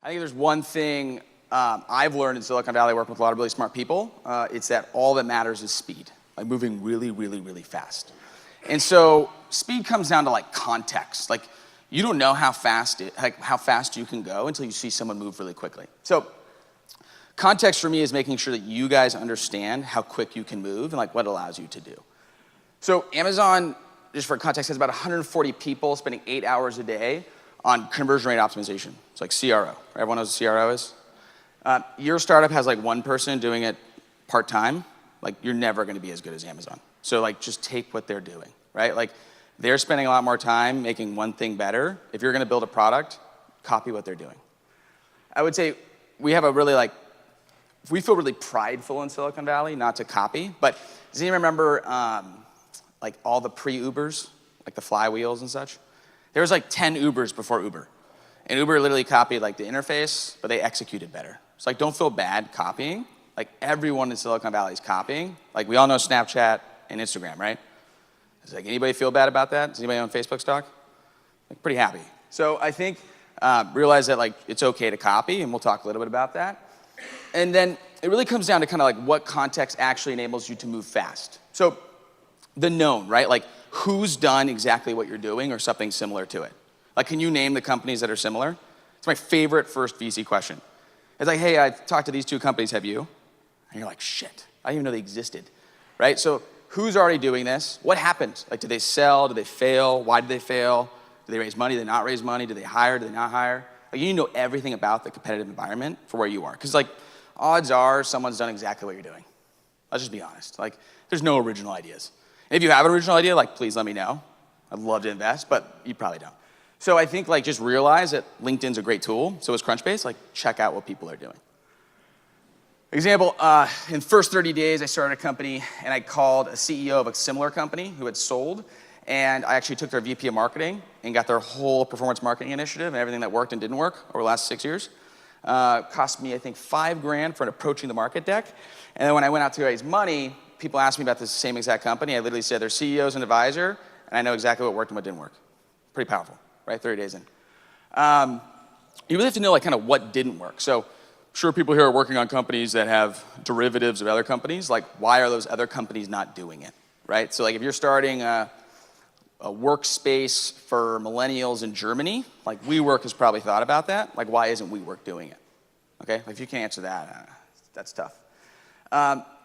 I think there's one thing I've learned in Silicon Valley working with a lot of really smart people. It's that all that matters is speed, like moving really, really, really fast. And so speed comes down to like context. Like you don't know how fast you can go until you see someone move really quickly. So context for me is making sure that you guys understand how quick you can move and like what it allows you to do. So Amazon, just for context, has about 140 people spending 8 hours a day on conversion rate optimization. It's like CRO. Everyone knows what CRO is? Your startup has like one person doing it part-time. Like you're never gonna be as good as Amazon. So like just take what they're doing, right? Like they're spending a lot more time making one thing better. If you're gonna build a product, copy what they're doing. I would say we have a really we feel really prideful in Silicon Valley, not to copy, but does anyone remember like all the pre-Ubers, like the flywheels and such? There was like 10 Ubers before Uber. And Uber literally copied like the interface, but they executed better. So like don't feel bad copying. Like everyone in Silicon Valley is copying. Like we all know Snapchat and Instagram, right? Does like anybody feel bad about that? Does anybody own Facebook stock? Like pretty happy. So I think realize that like it's okay to copy, and we'll talk a little bit about that. And then it really comes down to kind of like what context actually enables you to move fast. So the known, right? Like who's done exactly what you're doing or something similar to it? Like can you name the companies that are similar? It's my favorite first VC question. It's like, hey, I talked to these two companies, have you? And you're like, shit, I didn't even know they existed, right? So who's already doing this? What happened? Like did they sell? Did they fail? Why did they fail? Did they raise money? Did they not raise money? Did they hire? Did they not hire? Like you need to know everything about the competitive environment for where you are. Because like odds are someone's done exactly what you're doing. Let's just be honest. Like there's no original ideas. And if you have an original idea, like please let me know. I'd love to invest, but you probably don't. So I think like just realize that LinkedIn's a great tool. So is Crunchbase. Like check out what people are doing. Example, in the first 30 days, I started a company and I called a CEO of a similar company who had sold. And I actually took their VP of marketing and got their whole performance marketing initiative and everything that worked and didn't work over the last 6 years. Cost me, I think, $5,000 for an approaching the market deck. And then when I went out to raise money, people asked me about this same exact company. I literally said their CEO's an advisor, and I know exactly what worked and what didn't work. Pretty powerful, right? 30 days in. You really have to know like kind of what didn't work. So sure, people here are working on companies that have derivatives of other companies. Like why are those other companies not doing it, right? So like if you're starting a workspace for millennials in Germany, like WeWork has probably thought about that. Like why isn't WeWork doing it? Okay, like, if you can't answer that, that's tough.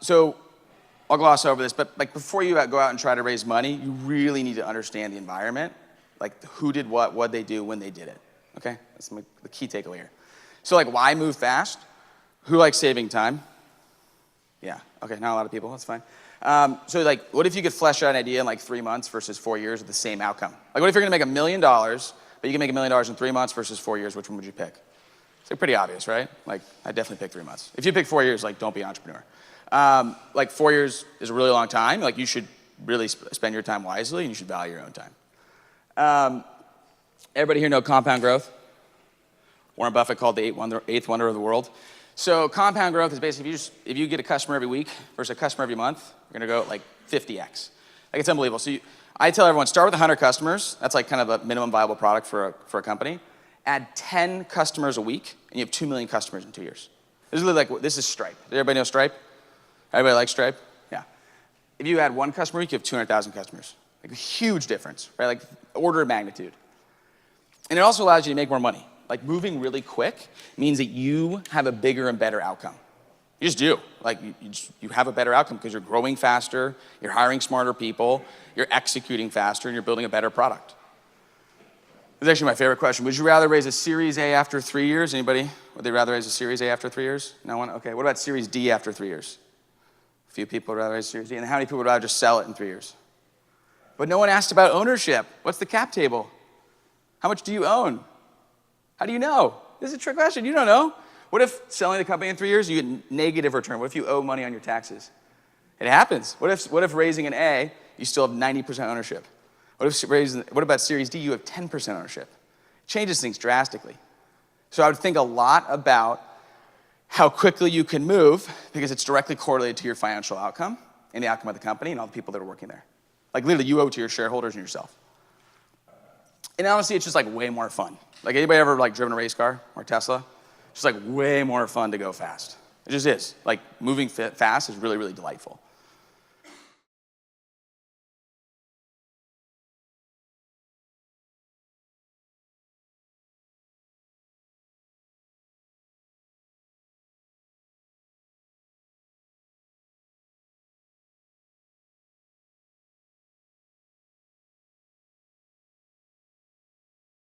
So I'll gloss over this, but like before you go out and try to raise money, you really need to understand the environment, like who did what they do, when they did it. Okay, that's the key takeaway here. So like why move fast? Who likes saving time? Yeah, okay, not a lot of people, that's fine. So like, what if you could flesh out an idea in like 3 months versus 4 years with the same outcome? Like what if you're gonna make $1 million, but you can make $1 million in 3 months versus 4 years, which one would you pick? It's like pretty obvious, right? Like I'd definitely pick 3 months. If you pick 4 years, like don't be an entrepreneur. Like 4 years is a really long time. Like you should really spend your time wisely and you should value your own time. Everybody here know compound growth? Warren Buffett called the eighth wonder of the world. So compound growth is basically if you get a customer every week versus a customer every month, you're gonna go like 50x. Like it's unbelievable. So I tell everyone, start with 100 customers. That's like kind of a minimum viable product for a company. Add 10 customers a week, and you have 2 million customers in 2 years. This is like, this is Stripe. Does everybody know Stripe? Everybody like Stripe? Yeah. If you add 1 customer a week, you have 200,000 customers. Like a huge difference, right? Like order of magnitude. And it also allows you to make more money. Like moving really quick means that you have a bigger and better outcome. You just do. Like you have a better outcome because you're growing faster, you're hiring smarter people, you're executing faster, and you're building a better product. This is actually my favorite question. Would you rather raise a Series A after 3 years? Anybody? Would they rather raise a Series A after 3 years? No one? Okay. What about Series D after 3 years? A few people would rather raise Series D. And how many people would rather just sell it in 3 years? But no one asked about ownership. What's the cap table? How much do you own? How do you know? This is a trick question. You don't know. What if selling the company in 3 years, you get negative return? What if you owe money on your taxes? It happens. What if raising an A, you still have 90% ownership? What about Series D? You have 10% ownership. It changes things drastically. So I would think a lot about how quickly you can move because it's directly correlated to your financial outcome and the outcome of the company and all the people that are working there. Like literally you owe it to your shareholders and yourself. And honestly, it's just like way more fun. Like anybody ever like driven a race car or Tesla? It's like way more fun to go fast. It just is. Like moving fast is really, really delightful.